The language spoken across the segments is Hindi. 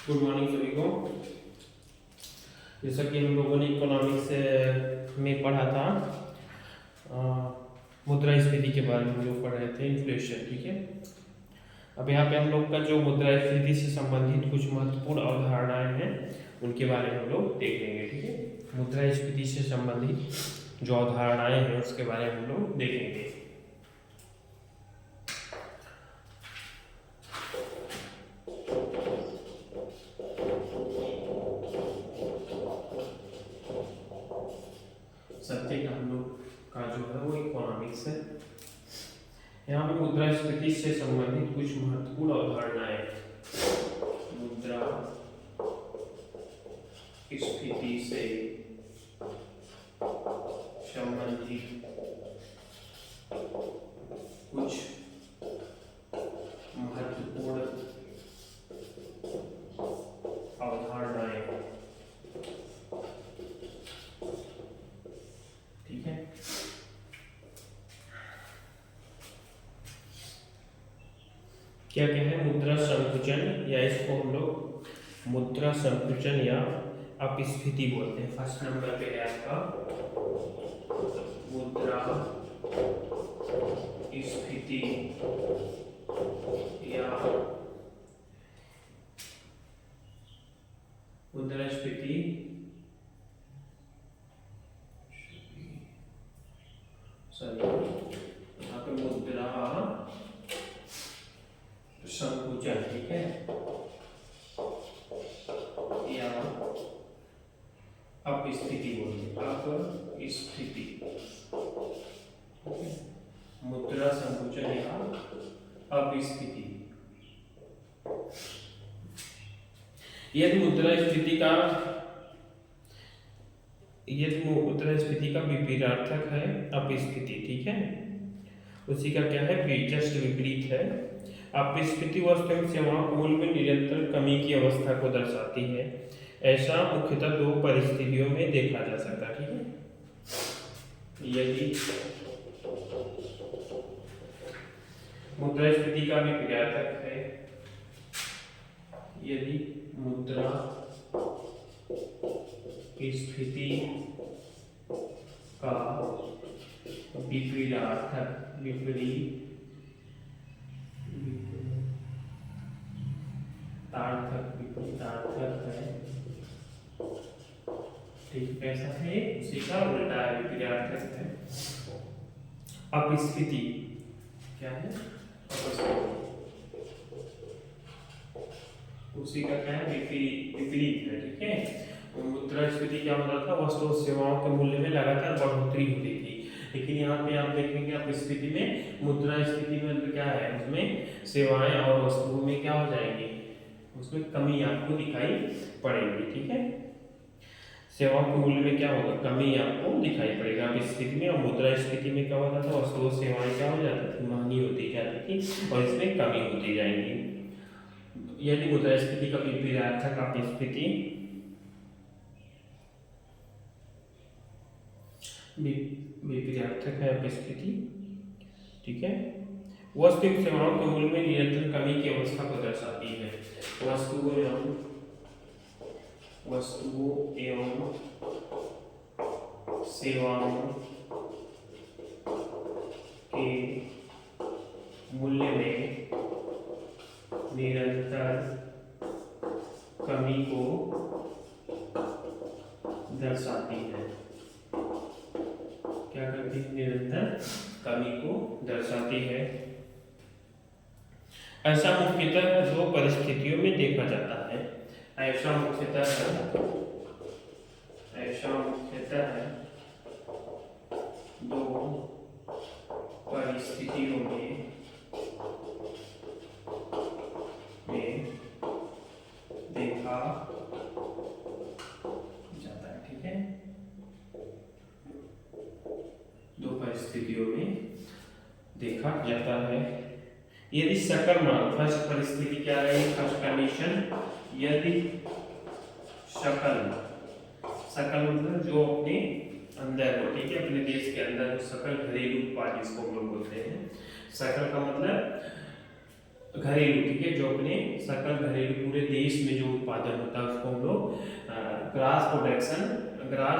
गुड मॉर्निंग सभी को। जैसा कि हम लोगों ने इकोनॉमिक्स में पढ़ा था, मुद्रास्फीति के बारे में हम लोग पढ़ रहे थे, इन्फ्लेशन। ठीक है, अब यहाँ पे हम लोग का जो मुद्रास्फीति से संबंधित कुछ महत्वपूर्ण अवधारणाएं हैं उनके बारे में हम लोग देख लेंगे। ठीक है, मुद्रास्फीति से संबंधित जो अवधारणाएं हैं उसके बारे में हम लोग देखेंगे। सब्जेक्ट हम लोग का जो है वो इकोनॉमिक्स है। यहाँ पे मुद्रास्फीति से संबंधित कुछ महत्वपूर्ण अवधारणाएं, मुद्रा स्फीति से संबंधित कुछ महत्वपूर्ण अवधारणाएं। ठीक है, क्या क्या है? मुद्रा संकुचन, या इसको हम लोग मुद्रा संकुचन या अपस्फीति बोलते हैं। फर्स्ट नंबर पे है आपका मुद्रा स्फीति या मुद्रास्फीति यहाँ पे मुद्रा संकुचन, ठीक है, या अपस्फीति बोलिए, अपस्फीति। मुद्रा संकुचन या अपस्फीति। यदि मुद्रास्फीति का विपरीतार्थक है अपस्फीति, ठीक है, उसी का क्या है, जस्ट विपरीत है। अपस्फीति वस्तु एवं सेवाओं के मूल्य में निरंतर कमी की अवस्था को दर्शाती है। ऐसा मुख्यतः दो परिस्थितियों में देखा जा सकता है। ठीक है, यदि मुद्रास्फीति का विपरीतार्थक है, यदि मुद्रा स्फीति का विपरीतार्थक है, ठीक, कैसा है, उसी का उल्टा विपरीतार्थक है। अपस्फीति क्या है? उसी का क्या है, विपरीत है। ठीक है, मुद्रास्फीति क्या होता था, वस्तु और सेवाओं के मूल्य में लगातार बढ़ोतरी होती थी, लेकिन यहाँ पे आप देखेंगे अपस्फीति में, मुद्रास्फीति में क्या है, उसमें सेवाएं और वस्तुओं में क्या हो जाएंगी, उसमें कमी आपको दिखाई पड़ेगी। ठीक है, सेवाओं के मूल्य में क्या होगा, कमी आपको दिखाई पड़ेगा अपस्फीति में। और मुद्रास्फीति में क्या होता था, वस्तु और सेवाएं क्या हो जाती थी, महंगी होती जाती थी और इसमें कमी होती जाएंगी। यदि मुद्रास्फीति का विपरीतार्थक अपस्फीति, विपरीतार्थक है अपस्फीति, ठीक है, वस्तु एवं सेवाओं के मूल्य में निरंतर कमी की अवस्था को दर्शाती है। वस्तुओं एवं सेवाओं के मूल्य में निरंतर कमी को दर्शाती है। क्या करती है, निरंतर कमी को दर्शाती है। ऐसा मुख्यतः दो परिस्थितियों में देखा जाता है। ऐसा मुख्यतः दो परिस्थितियों में देखा जाता है। ठीक है, दो परिस्थितियों में देखा जाता है। यदि सकल मांग, फर्स्ट परिस्थिति क्या रही, फर्स्ट कंडीशन, यदि सकल मतलब जो अपने अंदर हो, ठीक है, अपने देश के अंदर जो सकल घरेलू उत्पाद जिसको हम लोग बोलते हैं, सकल का मतलब घरेलू, ठीक है, जो अपने सकल घरेलू पूरे देश में जो उत्पादन होता है उसको हम लोग ग्रास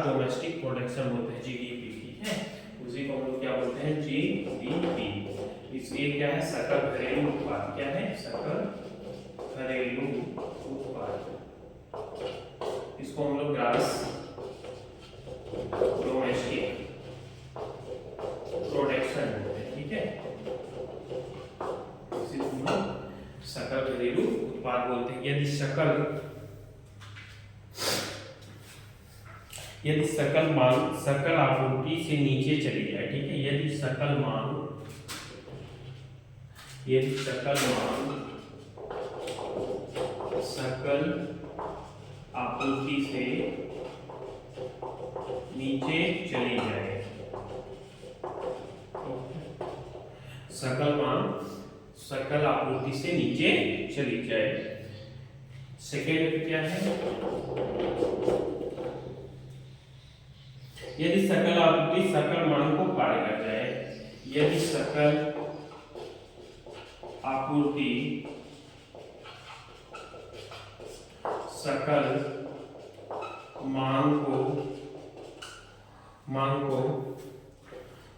डोमेस्टिक प्रोडक्शन बोलते हैं, जीडीपी, ठीक है, उसी को हम लोग क्या बोलते हैं, जीडीपी। इसलिए क्या है, सकल घरेलू उत्पाद, क्या है, सकल घरेलू उत्पाद, इसको हम लोग ग्रास डोमेस्टिक प्रोडक्शन बोलते हैं, ठीक है, इसे हम लोग सकल घरेलू उत्पाद बोलते हैं। यदि सकल आपूर्ति से नीचे चली जाए, ठीक है, यदि सकल मांग सकल आपूर्ति से नीचे चली जाए, सकल मांग सकल आपूर्ति से नीचे चली जाए। सेकेंड क्या है, यदि सकल आपूर्ति सकल मांग को पार कर जाए, यदि सकल आपूर्ति सकल मांग को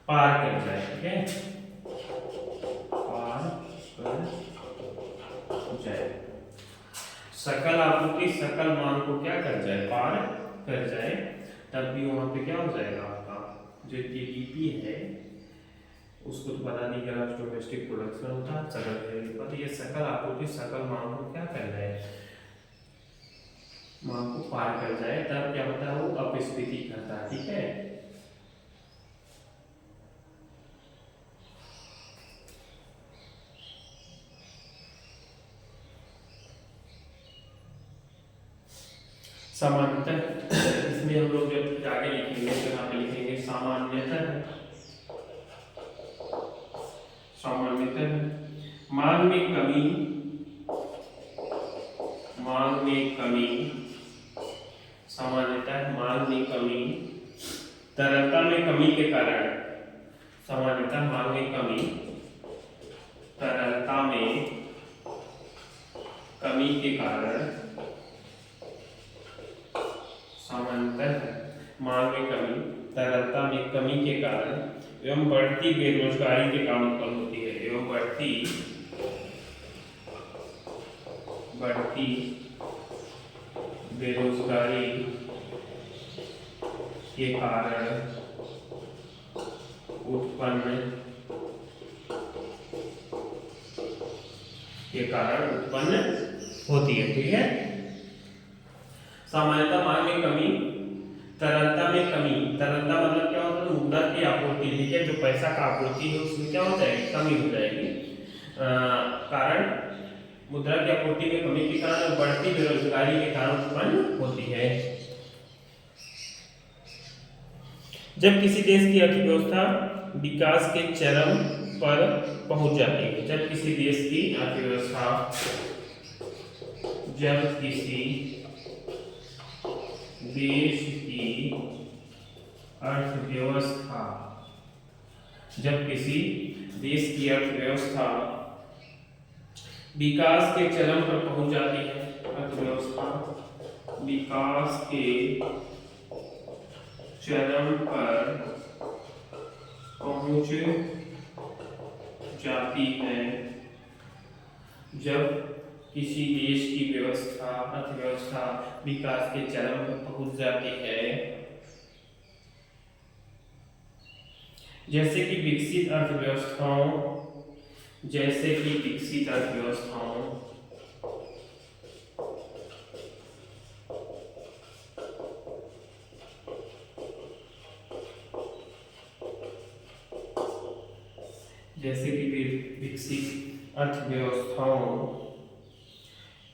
पार कर जाए, ठीक है, पार कर जाए, सकल आपूर्ति सकल मांग को क्या कर जाए, पार कर जाए, तब भी वहां पे क्या हो जाएगा, आपका जो जीडीपी है उसको तो पता नहीं, ग्रास डोमेस्टिक प्रोडक्शन होता है, सकल घरेलू उत्पाद, ये सकल आपूर्ति सकल मांग को क्या कर जाए, मांग को पार कर जाए, तब क्या होता है, वो अपस्फीति करता है, ठीक है। सामान्यतः इसमें हम लोग जब आगे लिखेंगे तो यहाँ पे लिखेंगे सामान्यतः मांग में कमी सामान्यतः मांग में कमी, तरलता में कमी के कारण, सामान्यतः मांग में कमी, तरलता में कमी के कारण, सामान्यतः मांग में कमी, तरलता में कमी के कारण एवं बढ़ती बेरोजगारी के कारण उत्पन्न होती है, एवं बढ़ती बेरोजगारी के कारण उत्पन्न होती है, ठीक है। सामान्यतः मांग में कमी, तरलता में कमी, तरलता मतलब क्या होता है, मुद्रा की आपूर्ति, ठीक है, जो पैसा का आपूर्ति है उसमें क्या हो जाएगी, कमी हो जाएगी, कारण मुद्रा की आपूर्ति में कमी के कारण बढ़ती बेरोजगारी के कारण उत्पन्न होती है। जब किसी देश की अर्थव्यवस्था विकास के चरम पर पहुंच जाती है, जब किसी देश की अर्थव्यवस्था जब किसी देश की अर्थव्यवस्था विकास के चरम पर पहुंच जाती है, अर्थव्यवस्था विकास के चरम पर पहुंच जाती है, जब किसी देश की अर्थव्यवस्था विकास के चरम पर पहुंच जाती है, जैसे कि विकसित अर्थव्यवस्थाओं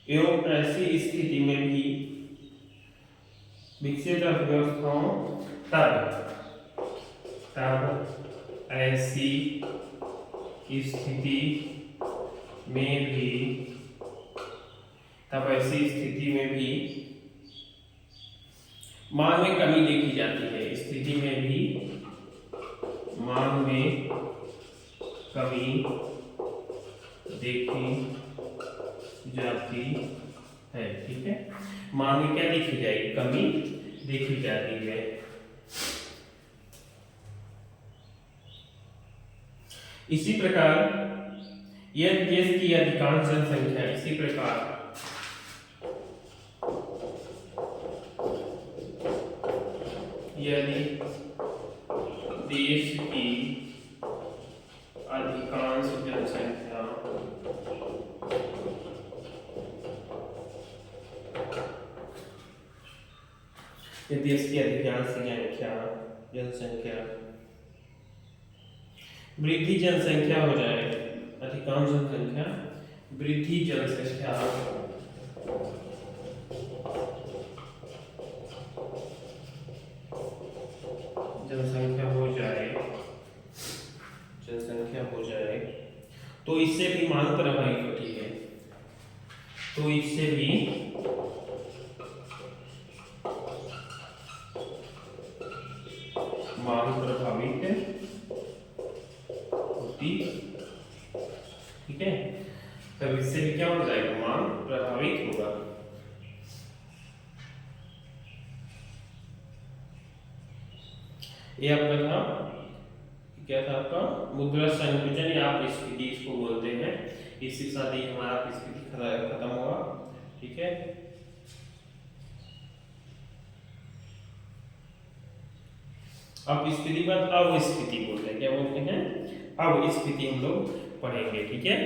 एवं ऐसी स्थिति में भी विकसित अर्थव्यवस्थाओं तब ऐसी स्थिति में भी मांग में कमी देखी जाती है, स्थिति में भी मांग में कमी देखी जाती है। ठीक है, मांग में क्या देखी जाएगी, कमी देखी जाती है। इसी प्रकार यदि देश की अधिकांश जनसंख्या, इसी प्रकार यदि देश की अधिकांश जनसंख्या देश की अधिकांश जनसंख्या वृद्धि जनसंख्या हो जाए, अधिकांश जनसंख्या वृद्धि जनसंख्या हो जाए तो इससे भी मांग प्रभावित होती है। तो इससे भी मांग प्रभावित होती, ठीक है, तब इससे भी क्या हो जाएगा, मांग प्रभावित होगा। ये आपका था, क्या था आपका, मुद्रा संकुचन या आप स्फीति इसको बोलते हैं। इसके साथ ही हमारा स्फीति खत्म हुआ। ठीक है, अब स्फीति बाद अवस्थिति बोलते हैं, क्या बोलते हैं, अवस्थिति हम लोग पढ़ेंगे। ठीक है।